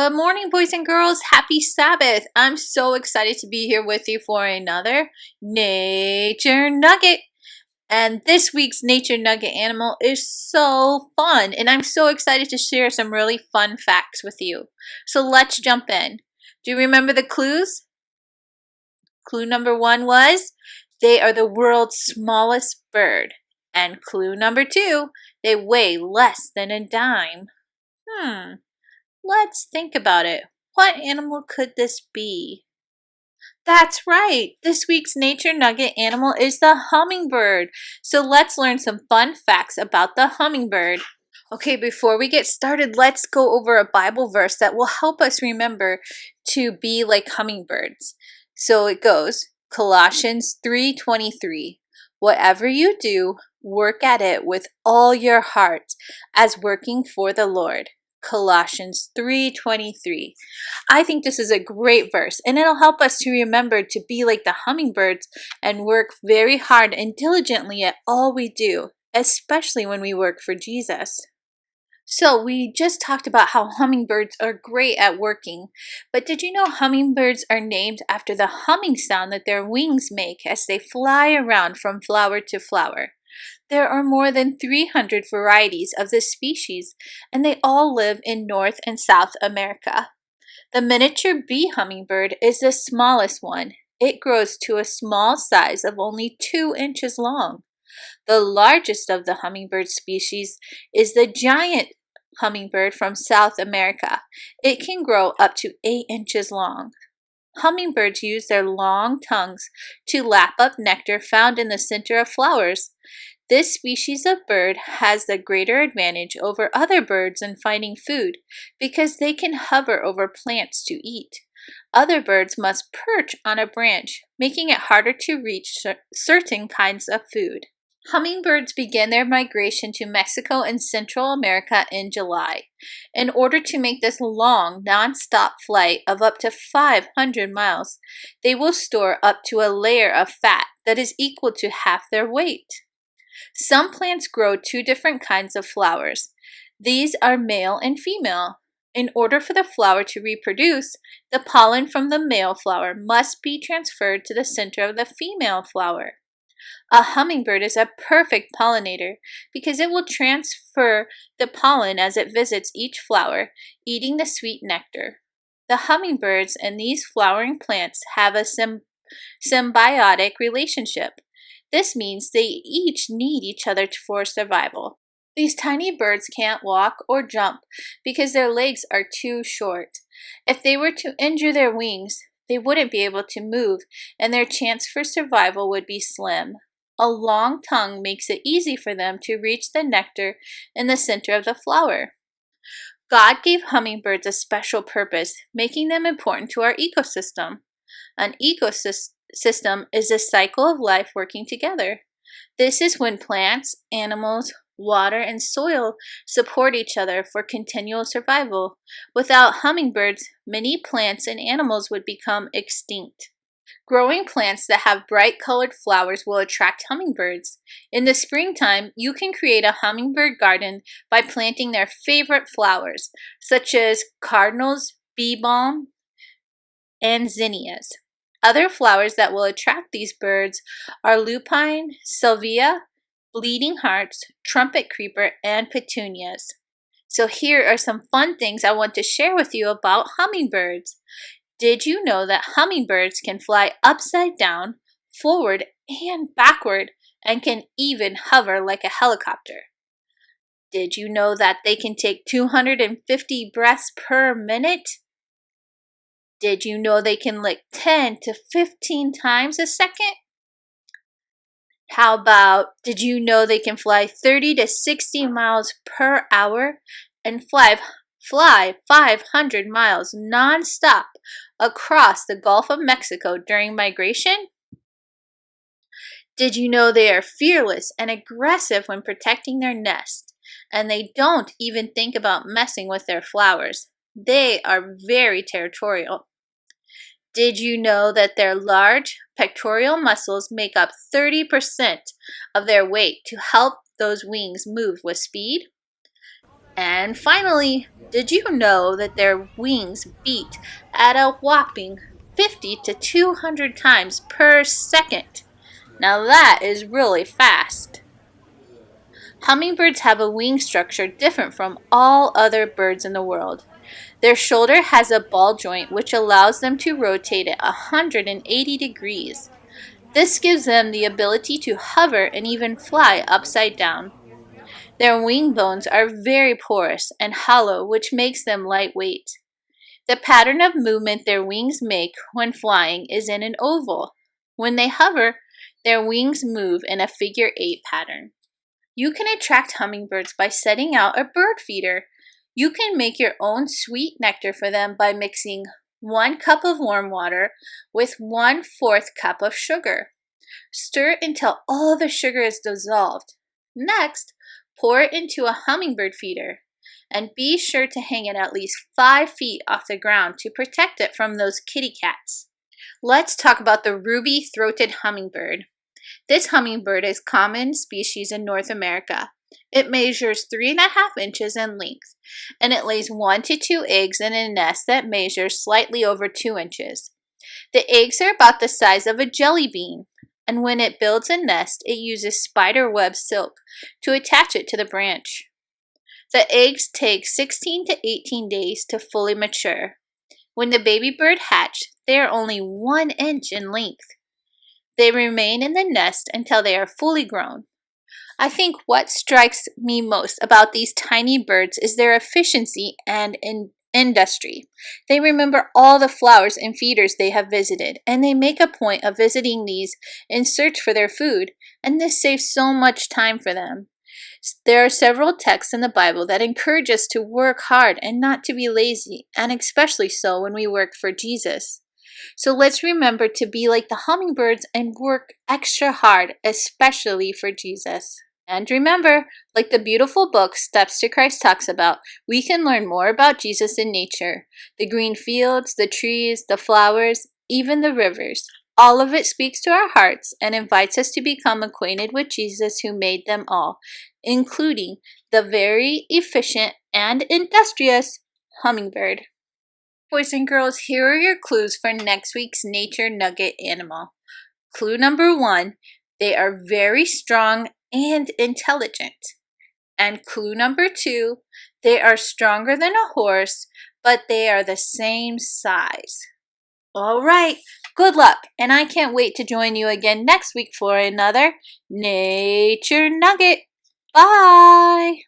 Good morning, boys and girls. Happy Sabbath. I'm so excited to be here with you for another Nature Nugget. And this week's Nature Nugget animal is so fun. And I'm so excited to share some really fun facts with you. So let's jump in. Do you remember the clues? Clue number 1 was they are the world's smallest bird. And clue number 2, they weigh less than a dime. Let's think about it. What animal could this be? That's right. This week's Nature Nugget animal is the hummingbird. So let's learn some fun facts about the hummingbird. Okay, before we get started, let's go over a Bible verse that will help us remember to be like hummingbirds. So it goes, Colossians 3:23. Whatever you do, work at it with all your heart, as working for the Lord. Colossians 3:23. I think this is a great verse, and it'll help us to remember to be like the hummingbirds and work very hard and diligently at all we do, especially when we work for Jesus. So we just talked about how hummingbirds are great at working, but did you know hummingbirds are named after the humming sound that their wings make as they fly around from flower to flower? There are more than 300 varieties of this species, and they all live in North and South America. The miniature bee hummingbird is the smallest one. It grows to a small size of only 2 inches long. The largest of the hummingbird species is the giant hummingbird from South America. It can grow up to 8 inches long. Hummingbirds use their long tongues to lap up nectar found in the center of flowers. This species of bird has the greater advantage over other birds in finding food because they can hover over plants to eat. Other birds must perch on a branch, making it harder to reach certain kinds of food. Hummingbirds begin their migration to Mexico and Central America in July. In order to make this long, non-stop flight of up to 500 miles, they will store up to a layer of fat that is equal to half their weight. Some plants grow 2 different kinds of flowers. These are male and female. In order for the flower to reproduce, the pollen from the male flower must be transferred to the center of the female flower. A hummingbird is a perfect pollinator because it will transfer the pollen as it visits each flower, eating the sweet nectar. The hummingbirds and these flowering plants have a symbiotic relationship. This means they each need each other for survival. These tiny birds can't walk or jump because their legs are too short. If they were to injure their wings, they wouldn't be able to move, and their chance for survival would be slim. A long tongue makes it easy for them to reach the nectar in the center of the flower. God gave hummingbirds a special purpose, making them important to our ecosystem. An ecosystem is a cycle of life working together. This is when plants, animals, water, and soil support each other for continual survival. Without hummingbirds, many plants and animals would become extinct. Growing plants that have bright colored flowers will attract hummingbirds. In the springtime, you can create a hummingbird garden by planting their favorite flowers, such as cardinals, bee balm, and zinnias. Other flowers that will attract these birds are lupine, salvia, bleeding hearts, trumpet creeper, and petunias. So here are some fun things I want to share with you about hummingbirds. Did you know that hummingbirds can fly upside down, forward, and backward, and can even hover like a helicopter? Did you know that they can take 250 breaths per minute? Did you know they can lick 10 to 15 times a second? How about, did you know they can fly 30 to 60 miles per hour and fly 500 miles non-stop across the Gulf of Mexico during migration? Did you know they are fearless and aggressive when protecting their nest, and they don't even think about messing with their flowers? They are very territorial. Did you know that their large pectoral muscles make up 30% of their weight to help those wings move with speed? And finally, Did you know that their wings beat at a whopping 50 to 200 times per second? Now that is really fast. Hummingbirds have a wing structure different from all other birds in the world. Their shoulder has a ball joint which allows them to rotate at 180 degrees. This gives them the ability to hover and even fly upside down. Their wing bones are very porous and hollow, which makes them lightweight. The pattern of movement their wings make when flying is in an oval. When they hover, their wings move in a figure-8 pattern. You can attract hummingbirds by setting out a bird feeder. You can make your own sweet nectar for them by mixing 1 cup of warm water with 1/4 cup of sugar. Stir until all the sugar is dissolved. Next, pour it into a hummingbird feeder, and be sure to hang it at least 5 feet off the ground to protect it from those kitty cats. Let's talk about the ruby-throated hummingbird. This hummingbird is a common species in North America. It measures 3.5 inches in length, and it lays 1 to 2 eggs in a nest that measures slightly over 2 inches. The eggs are about the size of a jelly bean, and when it builds a nest, it uses spider web silk to attach it to the branch. The eggs take 16 to 18 days to fully mature. When the baby bird hatch, they are only 1 inch in length. They remain in the nest until they are fully grown. I think what strikes me most about these tiny birds is their efficiency and industry. They remember all the flowers and feeders they have visited, and they make a point of visiting these in search for their food, and this saves so much time for them. There are several texts in the Bible that encourage us to work hard and not to be lazy, and especially so when we work for Jesus. So let's remember to be like the hummingbirds and work extra hard, especially for Jesus. And remember, like the beautiful book Steps to Christ talks about, we can learn more about Jesus in nature. The green fields, the trees, the flowers, even the rivers. All of it speaks to our hearts and invites us to become acquainted with Jesus who made them all, including the very efficient and industrious hummingbird. Boys and girls, here are your clues for next week's Nature Nugget animal. Clue number 1, they are very strong and intelligent. And clue number 2, they are stronger than a horse, but they are the same size. All right, good luck, and I can't wait to join you again next week for another Nature Nugget. Bye!